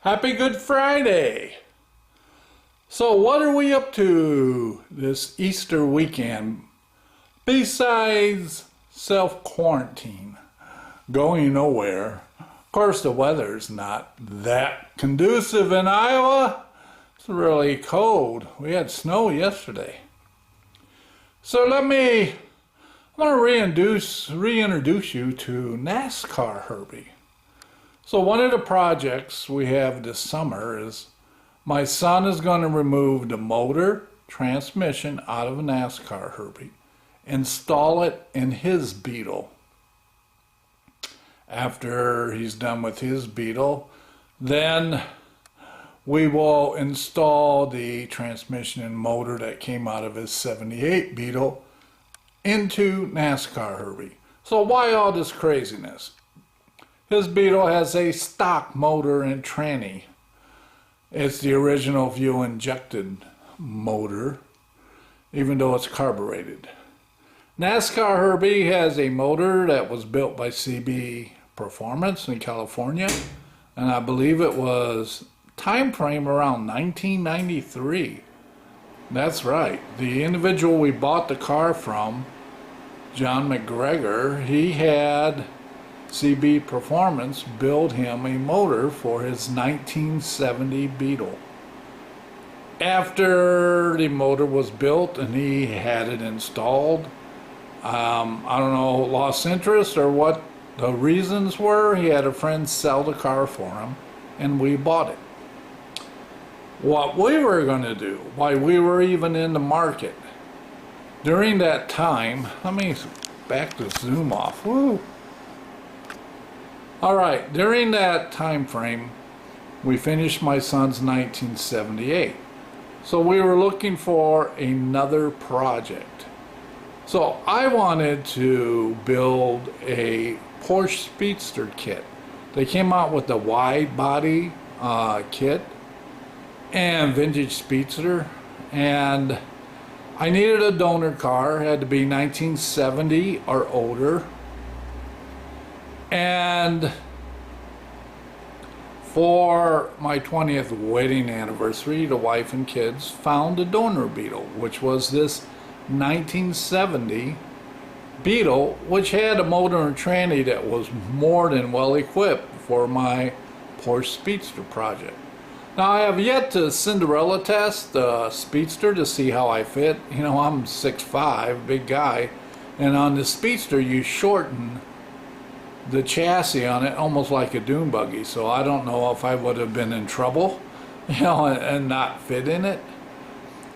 Happy Good Friday! So what are we up to this Easter weekend besides self-quarantine? Going nowhere. Of course the weather's not that conducive in Iowa. It's really cold. We had snow yesterday. So I want to reintroduce you to Nascar Herbie. So one of the projects we have this summer is my son is going to remove the motor transmission out of a Nascar Herbie, install it in his Beetle. After he's done with his Beetle, then we will install the transmission and motor that came out of his 78 Beetle into Nascar Herbie. So why all this craziness? His Beetle has a stock motor and tranny. It's the original fuel injected motor, even though it's carbureted. Nascar Herbie has a motor that was built by CB Performance in California, and I believe it was time frame around 1993. That's right. The individual we bought the car from, John McGregor, he had CB Performance build him a motor for his 1970 Beetle. After the motor was built and he had it installed, I don't know, lost interest or what the reasons were. He had a friend sell the car for him and we bought it. What we were going to do, why we were even in the market, during that time, let me back the zoom off. Woo! Alright, during that time frame, we finished my son's 1978. So we were looking for another project. So I wanted to build a Porsche Speedster kit. They came out with the wide body kit and vintage Speedster, and I needed a donor car. It had to be 1970 or older. And for my 20th wedding anniversary, the wife and kids found a donor Beetle, which was this 1970 Beetle, which had a motor and tranny that was more than well equipped for my Porsche Speedster project. Now I have yet to Cinderella test the Speedster to see how I fit. You know, I'm 6'5", big guy, and on the Speedster you shorten the chassis on it almost like a dune buggy, so I don't know if I would have been in trouble, you know, and not fit in it.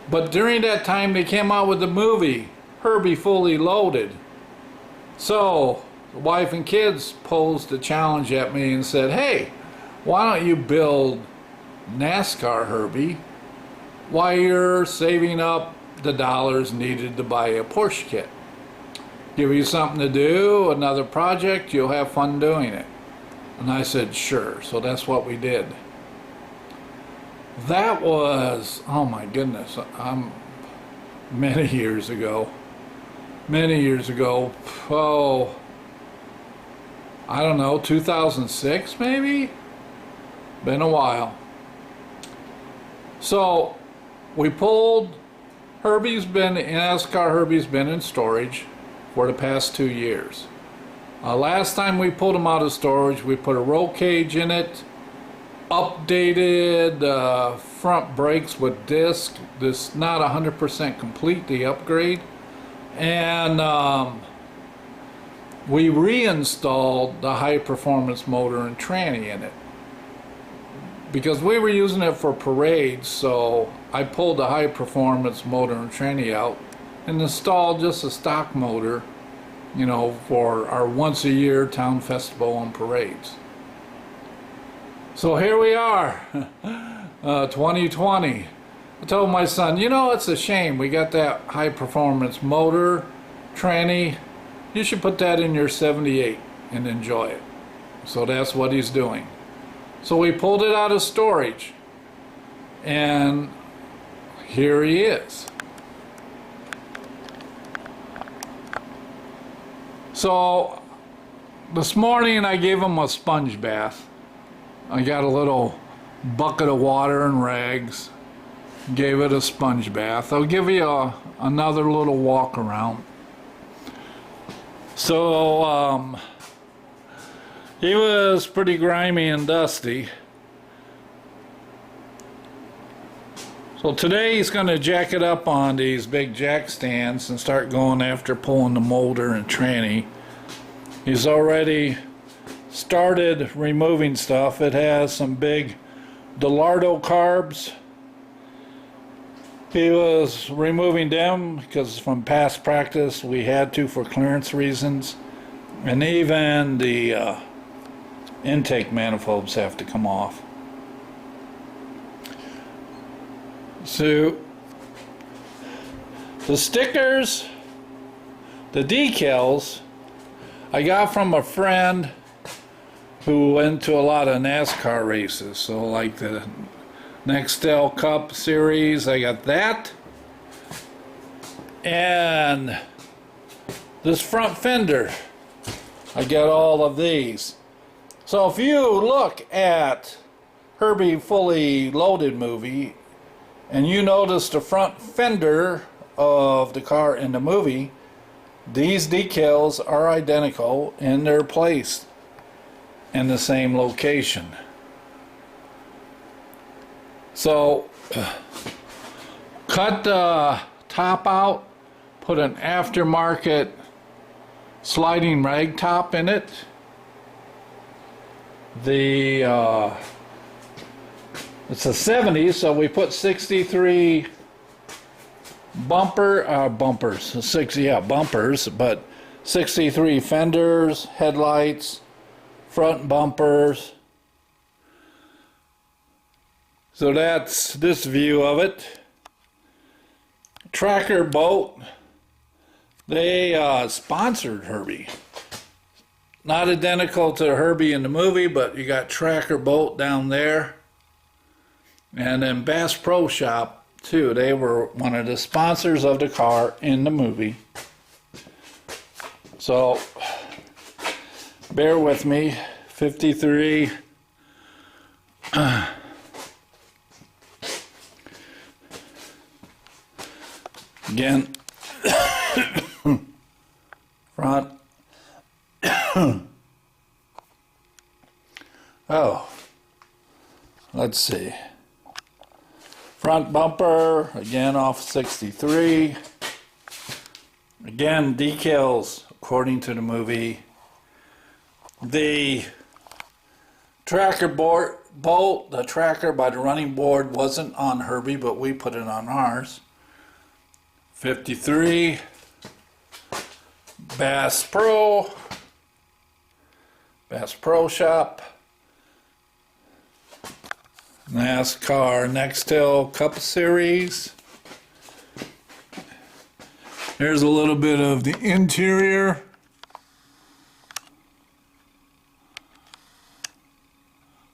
But during that time they came out with the movie Herbie Fully Loaded. So the wife and kids posed a challenge at me and said, hey, why don't you build Nascar Herbie while you're saving up the dollars needed to buy a Porsche kit? Give you something to do, another project, you'll have fun doing it. And I said, sure. So that's what we did. That was, oh my goodness, many years ago. Oh, I don't know, 2006 maybe? Been a while. So we pulled, Nascar Herbie's been in storage for the past 2 years. Last time we pulled them out of storage, we put a roll cage in it, updated front brakes with disc. This not 100% complete, the upgrade, and we reinstalled the high performance motor and tranny in it because we were using it for parades. So I pulled the high performance motor and tranny out and installed just a stock motor, you know, for our once a year town festival and parades. So here we are, 2020. I told my son, you know, it's a shame we got that high performance motor, tranny. You should put that in your 78 and enjoy it. So that's what he's doing. So we pulled it out of storage and here he is. So this morning I gave him a sponge bath. I got a little bucket of water and rags, gave it a sponge bath. I'll give you another little walk around. So he was pretty grimy and dusty. So today he's going to jack it up on these big jack stands and start going after pulling the molder and tranny. He's already started removing stuff. It has some big Delardo carbs. He was removing them because from past practice we had to for clearance reasons. And even the intake manifolds have to come off. So the stickers, the decals, I got from a friend who went to a lot of NASCAR races. So like the Nextel Cup series, I got that. And this front fender, I got all of these. So if you look at Herbie Fully Loaded movie, and you notice the front fender of the car in the movie, these decals are identical and they're placed in the same location. So cut the top out, put an aftermarket sliding rag top in it. It's a 70s, so we put 63 bumpers, but 63 fenders, headlights, front bumpers. So that's this view of it. Tracker boat, they sponsored Herbie. Not identical to Herbie in the movie, but you got Tracker boat down there. And then Bass Pro Shop, too. They were one of the sponsors of the car in the movie. So, bear with me. 53. Again. Front. Oh. Let's see. Front bumper, again off 63. Again, decals according to the movie. The tracker bolt, the tracker by the running board wasn't on Herbie, but we put it on ours. 53. Bass Pro Shop. NASCAR Nextel Cup Series. There's a little bit of the interior.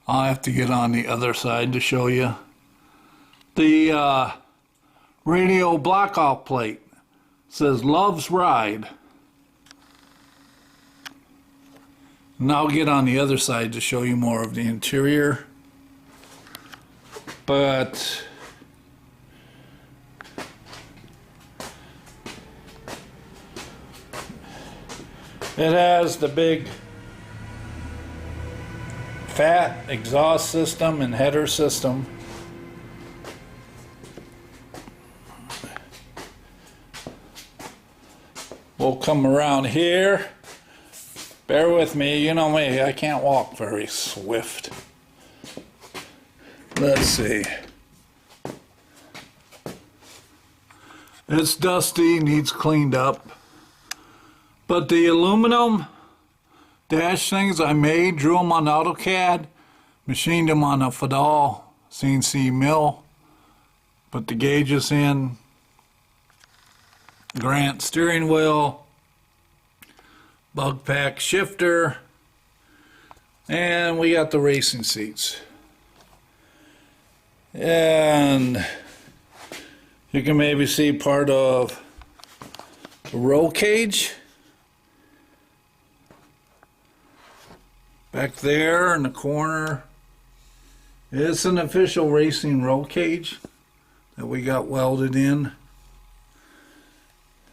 I'll have to get on the other side to show you. The radio block-off plate says Love's Ride. And I'll get on the other side to show you more of the interior. But it has the big fat exhaust system and header system. We'll come around here. Bear with me, you know me, I can't walk very swift. Let's see. It's dusty, needs cleaned up. But the aluminum dash things I made, drew them on AutoCAD, machined them on a Fadal CNC mill, put the gauges in, Grant steering wheel, bug pack shifter, and we got the racing seats. And you can maybe see part of the roll cage back there in the corner It's an official racing roll cage that we got welded in.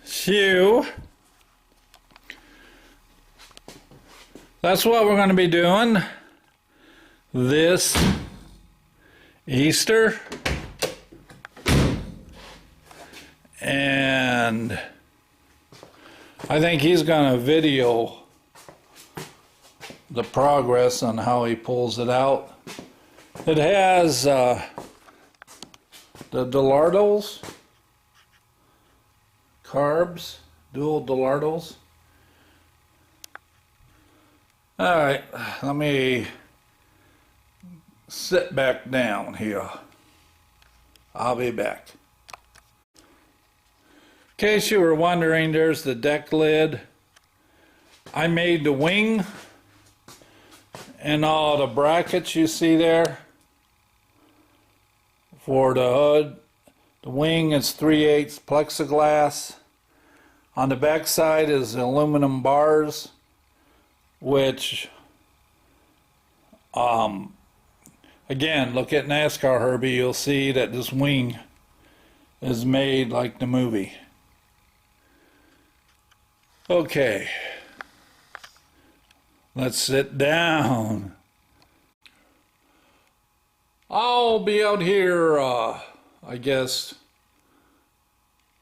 So that's what we're going to be doing this Easter. And I think he's going to video the progress on how he pulls it out. It has the Delardos carbs, dual Delardos. All right, let me sit back down here. I'll be back. In case you were wondering, there's the deck lid. I made the wing and all the brackets you see there for the hood. The wing is 3/8 plexiglass. On the back side is aluminum bars, which again, look at Nascar Herbie, you'll see that this wing is made like the movie. Okay, let's sit down. I'll be out here, I guess,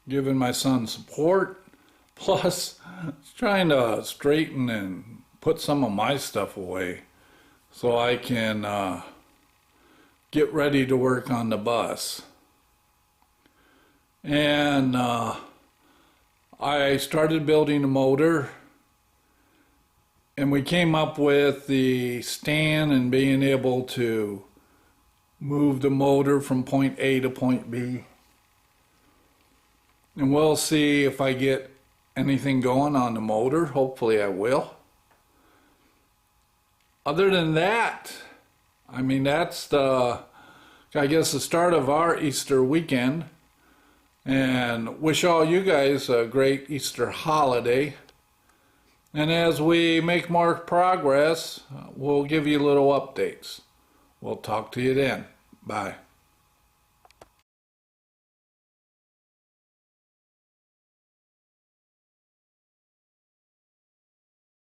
giving my son support, plus trying to straighten and put some of my stuff away so I can get ready to work on the bus. And I started building a motor, and we came up with the stand and being able to move the motor from point A to point B. And we'll see if I get anything going on the motor. Hopefully I will. Other than that, I mean, that's the, I guess, the start of our Easter weekend. And wish all you guys a great Easter holiday. And as we make more progress, we'll give you little updates. We'll talk to you then. Bye.